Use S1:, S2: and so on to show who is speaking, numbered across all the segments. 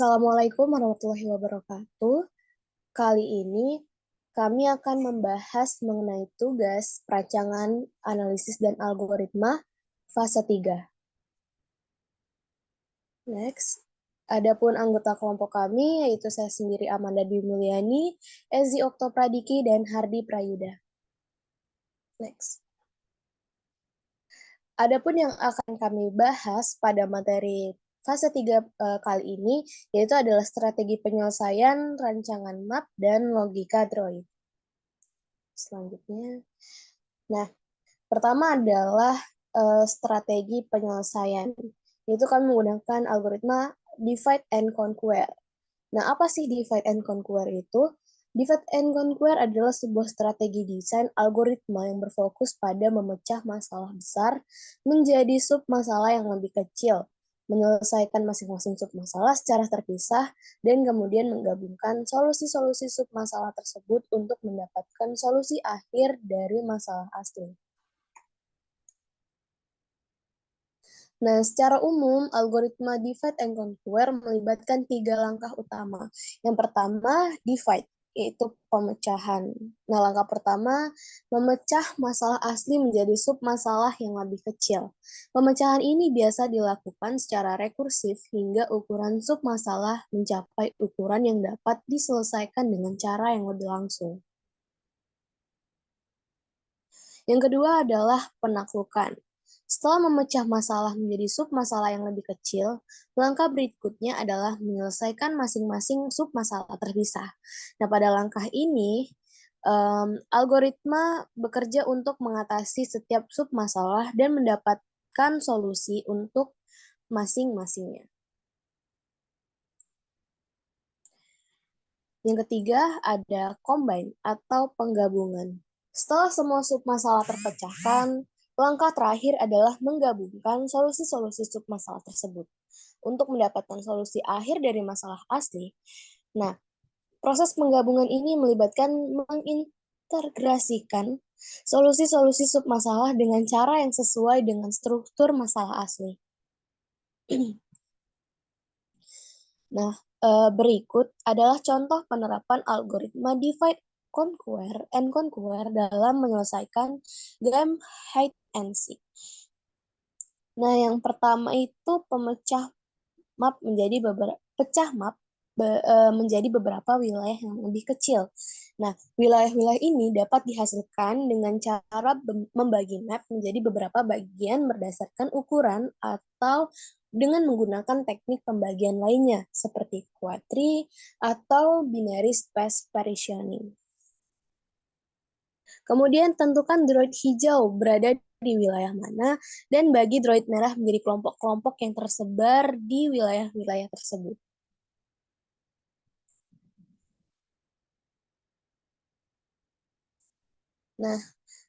S1: Assalamualaikum warahmatullahi wabarakatuh. Kali ini kami akan membahas mengenai tugas perancangan, analisis, dan algoritma fase 3. Next. Adapun anggota kelompok kami, yaitu saya sendiri Amanda Dwi Mulyani, Ezi Oktopradiki, dan Hardi Prayuda. Next. Adapun yang akan kami bahas pada materi fase 3 kali ini, yaitu adalah strategi penyelesaian rancangan map dan logika Droid. Selanjutnya, nah, pertama adalah strategi penyelesaian, yaitu kami menggunakan algoritma divide and conquer. Nah, apa sih divide and conquer itu? Divide and conquer adalah sebuah strategi desain algoritma yang berfokus pada memecah masalah besar menjadi sub-masalah yang lebih kecil, menyelesaikan masing-masing sub-masalah secara terpisah, dan kemudian menggabungkan solusi-solusi sub-masalah tersebut untuk mendapatkan solusi akhir dari masalah asli. Nah, secara umum, algoritma divide and conquer melibatkan 3 langkah utama. Yang pertama, divide, yaitu pemecahan. Nah, langkah pertama, memecah masalah asli menjadi sub-masalah yang lebih kecil. Pemecahan ini biasa dilakukan secara rekursif hingga ukuran sub-masalah mencapai ukuran yang dapat diselesaikan dengan cara yang lebih langsung. Yang kedua adalah penaklukan. Setelah memecah masalah menjadi sub-masalah yang lebih kecil, langkah berikutnya adalah menyelesaikan masing-masing sub-masalah terpisah. Nah, pada langkah ini, algoritma bekerja untuk mengatasi setiap sub-masalah dan mendapatkan solusi untuk masing-masingnya. Yang ketiga ada combine atau penggabungan. Setelah semua sub-masalah terpecahkan, langkah terakhir adalah menggabungkan solusi-solusi sub-masalah tersebut untuk mendapatkan solusi akhir dari masalah asli. Nah, proses penggabungan ini melibatkan mengintegrasikan solusi-solusi sub-masalah dengan cara yang sesuai dengan struktur masalah asli. Nah, berikut adalah contoh penerapan algoritma divide and conquer dalam menyelesaikan game hide and seek. Nah, yang pertama itu pemecah map menjadi menjadi beberapa wilayah yang lebih kecil. Nah, wilayah-wilayah ini dapat dihasilkan dengan cara membagi map menjadi beberapa bagian berdasarkan ukuran atau dengan menggunakan teknik pembagian lainnya seperti quadri atau binary space partitioning. Kemudian tentukan droid hijau berada di wilayah mana dan bagi droid merah menjadi kelompok-kelompok yang tersebar di wilayah-wilayah tersebut. Nah,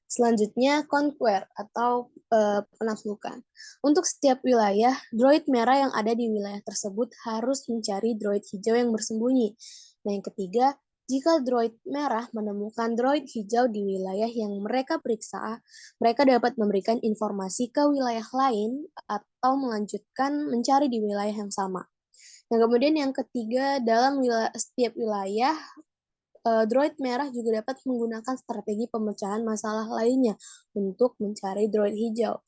S1: selanjutnya conquer atau penaklukan. Untuk setiap wilayah, droid merah yang ada di wilayah tersebut harus mencari droid hijau yang bersembunyi. Nah, yang ketiga, jika droid merah menemukan droid hijau di wilayah yang mereka periksa, mereka dapat memberikan informasi ke wilayah lain atau melanjutkan mencari di wilayah yang sama. Nah, kemudian yang ketiga, dalam setiap wilayah, droid merah juga dapat menggunakan strategi pemecahan masalah lainnya untuk mencari droid hijau.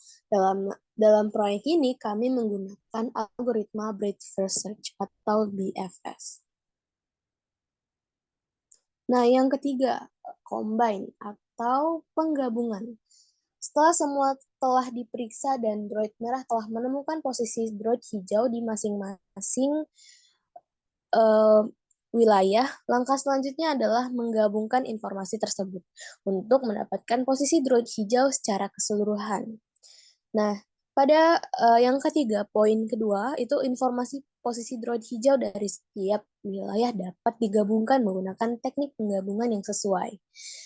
S1: Dalam proyek ini, kami menggunakan algoritma Breadth First Search atau BFS. Nah, yang ketiga, combine atau penggabungan. Setelah semua telah diperiksa dan droid merah telah menemukan posisi droid hijau di masing-masing wilayah, langkah selanjutnya adalah menggabungkan informasi tersebut untuk mendapatkan posisi droid hijau secara keseluruhan. Nah, pada yang ketiga, poin kedua, itu informasi posisi droid hijau dari setiap wilayah dapat digabungkan menggunakan teknik penggabungan yang sesuai.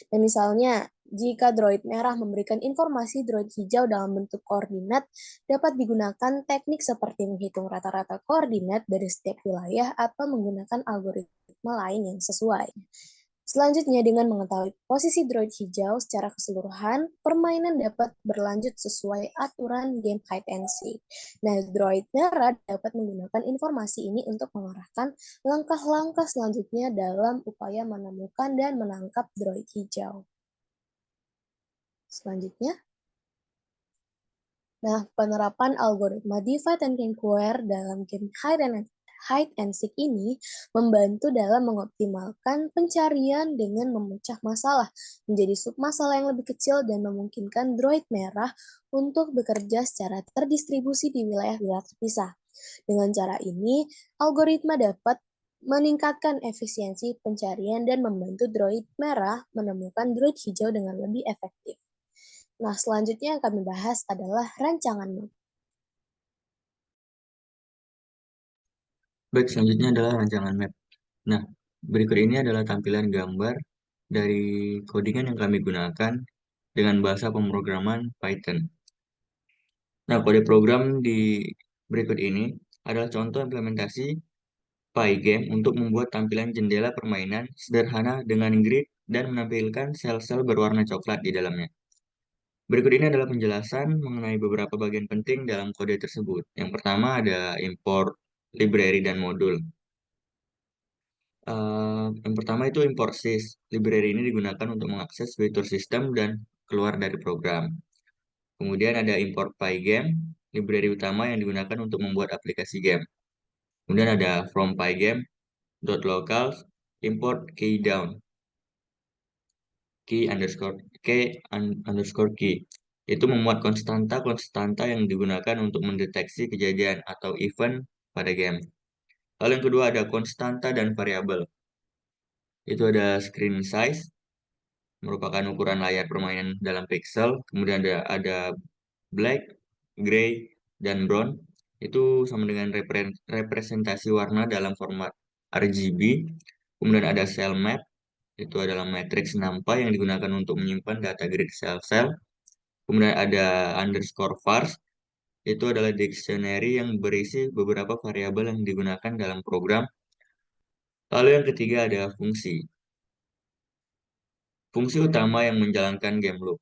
S1: Dan misalnya, jika droid merah memberikan informasi droid hijau dalam bentuk koordinat, dapat digunakan teknik seperti menghitung rata-rata koordinat dari setiap wilayah atau menggunakan algoritma lain yang sesuai. Selanjutnya, dengan mengetahui posisi droid hijau secara keseluruhan, permainan dapat berlanjut sesuai aturan game hide and seek. Nah, droid merah dapat menggunakan informasi ini untuk mengarahkan langkah-langkah selanjutnya dalam upaya menemukan dan menangkap droid hijau. Selanjutnya, nah, penerapan algoritma divide and conquer dalam game hide and seek ini membantu dalam mengoptimalkan pencarian dengan memecah masalah menjadi submasalah yang lebih kecil dan memungkinkan droid merah untuk bekerja secara terdistribusi di wilayah-wilayah terpisah. Dengan cara ini, algoritma dapat meningkatkan efisiensi pencarian dan membantu droid merah menemukan droid hijau dengan lebih efektif. Nah, selanjutnya yang kami bahas adalah rancangan map.
S2: Baik, selanjutnya adalah rancangan map. Nah, berikut ini adalah tampilan gambar dari codingan yang kami gunakan dengan bahasa pemrograman Python. Nah, kode program di berikut ini adalah contoh implementasi Pygame untuk membuat tampilan jendela permainan sederhana dengan grid dan menampilkan sel-sel berwarna coklat di dalamnya. Berikut ini adalah penjelasan mengenai beberapa bagian penting dalam kode tersebut. Yang pertama ada import library dan modul. Yang pertama itu import sys. Library ini digunakan untuk mengakses fitur sistem dan keluar dari program. Kemudian ada import Pygame, library utama yang digunakan untuk membuat aplikasi game. Kemudian ada from Pygame.local import keydown, key underscore key. Itu memuat konstanta yang digunakan untuk mendeteksi kejadian atau event pada game. Lalu yang kedua ada konstanta dan variabel. Itu ada screen size, merupakan ukuran layar permainan dalam pixel. Kemudian ada black, gray, dan brown. Itu sama dengan representasi warna dalam format RGB. Kemudian ada cell map, itu adalah matriks NumPy yang digunakan untuk menyimpan data grid sel-sel. Kemudian ada underscore vars, itu adalah dictionary yang berisi beberapa variabel yang digunakan dalam program. Lalu yang ketiga ada fungsi. Fungsi utama yang menjalankan game loop.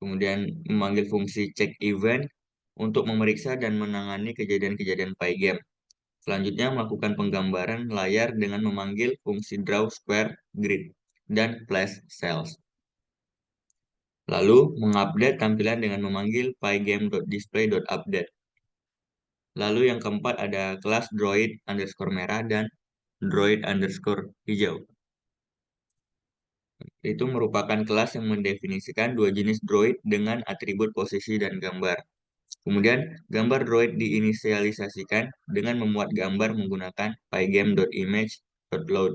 S2: Kemudian memanggil fungsi check event untuk memeriksa dan menangani kejadian-kejadian Pygame. Selanjutnya melakukan penggambaran layar dengan memanggil fungsi draw square grid dan place cells. Lalu mengupdate tampilan dengan memanggil pygame.display.update. Lalu yang keempat ada kelas droid underscore merah dan droid underscore hijau. Itu merupakan kelas yang mendefinisikan dua jenis droid dengan atribut posisi dan gambar. Kemudian, gambar droid diinisialisasikan dengan memuat gambar menggunakan pygame.image.load.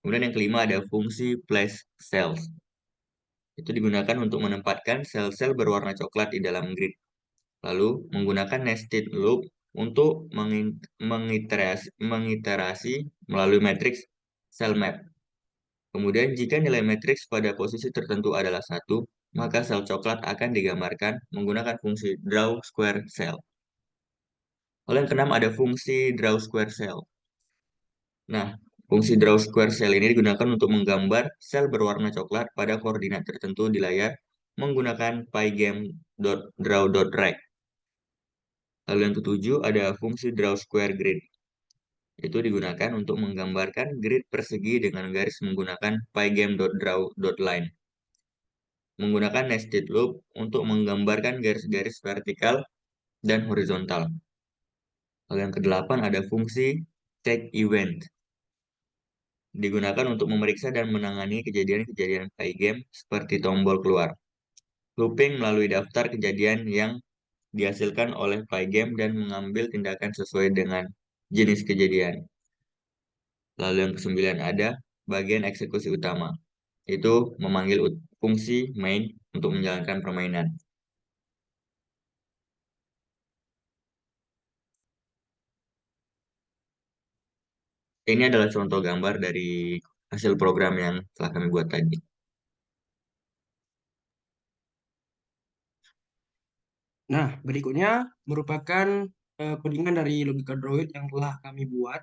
S2: Kemudian yang kelima ada fungsi place cells. Itu digunakan untuk menempatkan sel-sel berwarna coklat di dalam grid. Lalu, menggunakan nested loop untuk mengiterasi melalui matriks cell map. Kemudian, jika nilai matriks pada posisi tertentu adalah 1, maka sel coklat akan digambarkan menggunakan fungsi draw square cell. Lalu yang keenam ada fungsi draw square cell. Nah, fungsi draw square cell ini digunakan untuk menggambar sel berwarna coklat pada koordinat tertentu di layar menggunakan pygame.draw.rect. Lalu yang ketujuh ada fungsi draw square grid. Itu digunakan untuk menggambarkan grid persegi dengan garis menggunakan pygame.draw.line. Menggunakan nested loop untuk menggambarkan garis-garis vertikal dan horizontal. Lalu yang kedelapan ada fungsi check event. Digunakan untuk memeriksa dan menangani kejadian-kejadian Pygame seperti tombol keluar. Looping melalui daftar kejadian yang dihasilkan oleh Pygame dan mengambil tindakan sesuai dengan jenis kejadian. Lalu yang kesembilan ada bagian eksekusi utama. Itu memanggil fungsi main untuk menjalankan permainan. Ini adalah contoh gambar dari hasil program yang telah kami buat tadi.
S3: Nah, berikutnya merupakan codingan dari Logica Droid yang telah kami buat.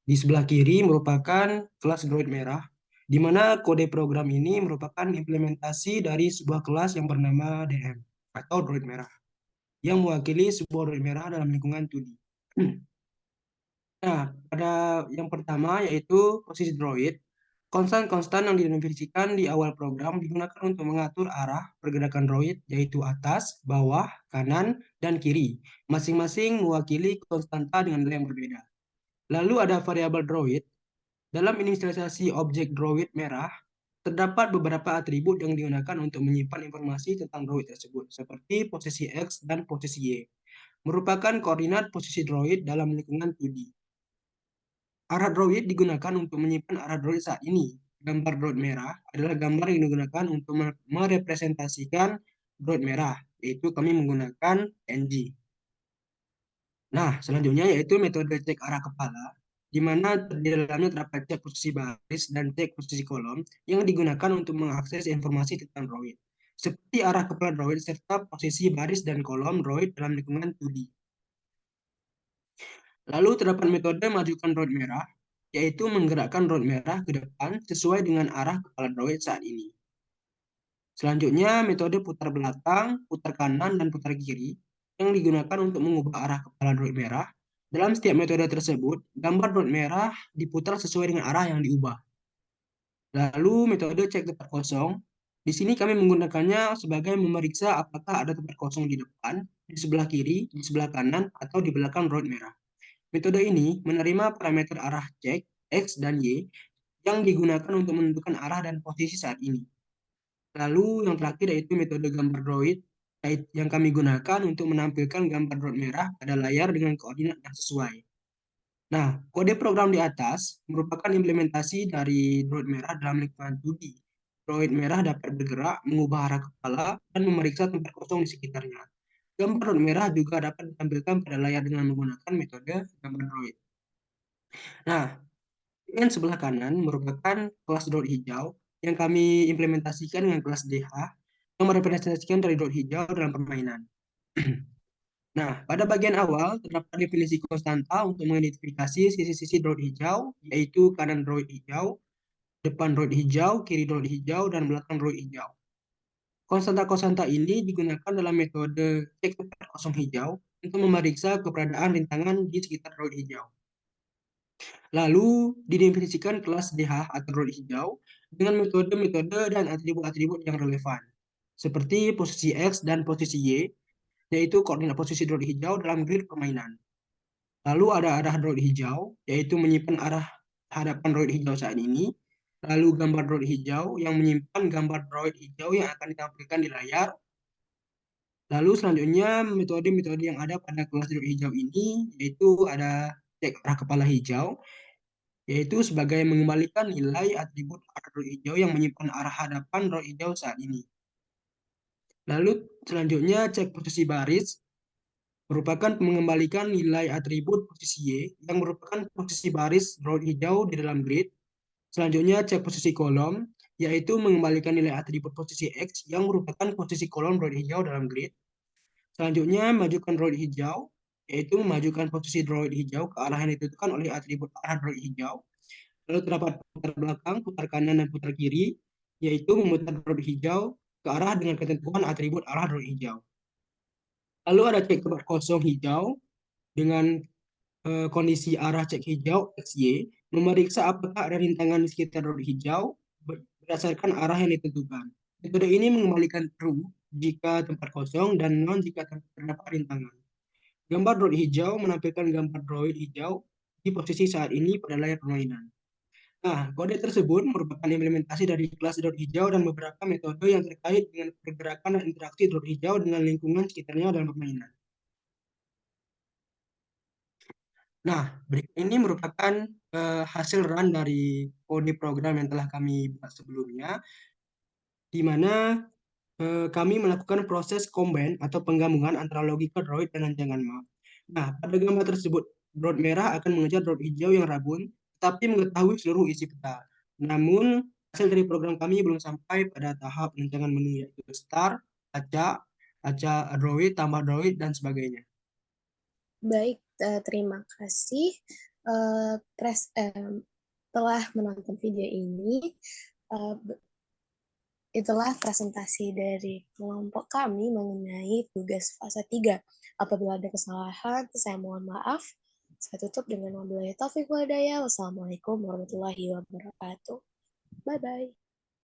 S3: Di sebelah kiri merupakan kelas Droid merah, di mana kode program ini merupakan implementasi dari sebuah kelas yang bernama DM atau droid merah yang mewakili sebuah droid merah dalam lingkungan 2D. Nah, pada yang pertama yaitu posisi droid. Konstan-konstan yang didefinisikan di awal program digunakan untuk mengatur arah pergerakan droid, yaitu atas, bawah, kanan, dan kiri, masing-masing mewakili konstanta dengan nilai yang berbeda. Lalu ada variabel droid. Dalam inisialisasi objek droid merah, terdapat beberapa atribut yang digunakan untuk menyimpan informasi tentang droid tersebut, seperti posisi X dan posisi Y, merupakan koordinat posisi droid dalam lingkungan 2D. Arah droid digunakan untuk menyimpan arah droid saat ini. Gambar droid merah adalah gambar yang digunakan untuk merepresentasikan droid merah, yaitu kami menggunakan PNG. Nah, selanjutnya yaitu metode cek arah kepala, di mana di dalamnya terdapat cek posisi baris dan cek posisi kolom yang digunakan untuk mengakses informasi tentang droid, seperti arah kepala droid serta posisi baris dan kolom droid dalam lingkungan 2D. Lalu terdapat metode majukan droid merah, yaitu menggerakkan droid merah ke depan sesuai dengan arah kepala droid saat ini. Selanjutnya, metode putar belakang, putar kanan, dan putar kiri yang digunakan untuk mengubah arah kepala droid merah. Dalam setiap metode tersebut, gambar droid merah diputar sesuai dengan arah yang diubah. Lalu, metode cek tempat kosong. Di sini kami menggunakannya sebagai memeriksa apakah ada tempat kosong di depan, di sebelah kiri, di sebelah kanan, atau di belakang droid merah. Metode ini menerima parameter arah cek X dan Y yang digunakan untuk menentukan arah dan posisi saat ini. Lalu yang terakhir yaitu metode gambar droid yang kami gunakan untuk menampilkan gambar droid merah pada layar dengan koordinat yang sesuai. Nah, kode program di atas merupakan implementasi dari droid merah dalam lingkungan 2D. Droid merah dapat bergerak, mengubah arah kepala, dan memeriksa tempat kosong di sekitarnya. Gambar droid merah juga dapat ditampilkan pada layar dengan menggunakan metode gambar droid. Nah, bagian sebelah kanan merupakan kelas droid hijau yang kami implementasikan dengan kelas DH yang merepresentasikan dari droid hijau dalam permainan. Nah, pada bagian awal terdapat definisi konstanta untuk mengidentifikasi sisi-sisi droid hijau, yaitu kanan droid hijau, depan droid hijau, kiri droid hijau, dan belakang droid hijau. Konstanta-konstanta ini digunakan dalam metode cek tempat kosong hijau untuk memeriksa keberadaan rintangan di sekitar droid hijau. Lalu didefinisikan kelas DH atau droid hijau dengan metode-metode dan atribut-atribut yang relevan, seperti posisi X dan posisi Y, yaitu koordinat posisi droid hijau dalam grid permainan. Lalu ada arah droid hijau, yaitu menyimpan arah hadapan droid hijau saat ini. Lalu gambar droid hijau yang menyimpan gambar droid hijau yang akan ditampilkan di layar. Lalu selanjutnya metode-metode yang ada pada kelas droid hijau ini, yaitu ada cek arah kepala hijau, yaitu sebagai mengembalikan nilai atribut arah droid hijau yang menyimpan arah hadapan droid hijau saat ini. Lalu selanjutnya cek posisi baris, merupakan mengembalikan nilai atribut posisi Y yang merupakan posisi baris droid hijau di dalam grid. Selanjutnya cek posisi kolom, yaitu mengembalikan nilai atribut posisi X yang merupakan posisi kolom droid hijau dalam grid. Selanjutnya majukan droid hijau, yaitu memajukan posisi droid hijau ke arah yang ditentukan oleh atribut arah droid hijau. Lalu terdapat putar belakang, putar kanan, dan putar kiri, yaitu memutar droid hijau ke arah dengan ketentuan atribut arah droid hijau. Lalu ada cek tempat kosong hijau dengan kondisi arah cek hijau XY, memeriksa apakah ada rintangan di sekitar droid hijau berdasarkan arah yang ditentukan. Metode ini mengembalikan true jika tempat kosong dan non jika terdapat rintangan. Gambar droid hijau menampilkan gambar droid hijau di posisi saat ini pada layar permainan. Nah, kode tersebut merupakan implementasi dari kelas droid hijau dan beberapa metode yang terkait dengan pergerakan dan interaksi droid hijau dengan lingkungan sekitarnya dalam permainan. Nah, berikut ini merupakan hasil run dari kode program yang telah kami buat sebelumnya, di mana kami melakukan proses combine atau penggabungan antara logika droid dan rancangan map. Nah, pada gambar tersebut, droid merah akan mengejar droid hijau yang rabun, tapi mengetahui seluruh isi peta. Namun, hasil dari program kami belum sampai pada tahap rancangan menu, yaitu start, acak, droid, tambah droid, dan sebagainya.
S1: Baik, terima kasih. telah menonton video ini. Itulah presentasi dari kelompok kami mengenai tugas fase 3. Apabila ada kesalahan, saya mohon maaf. Saya tutup dengan wabillahi taufiq wal hidayah. Wassalamualaikum warahmatullahi wabarakatuh. Bye-bye.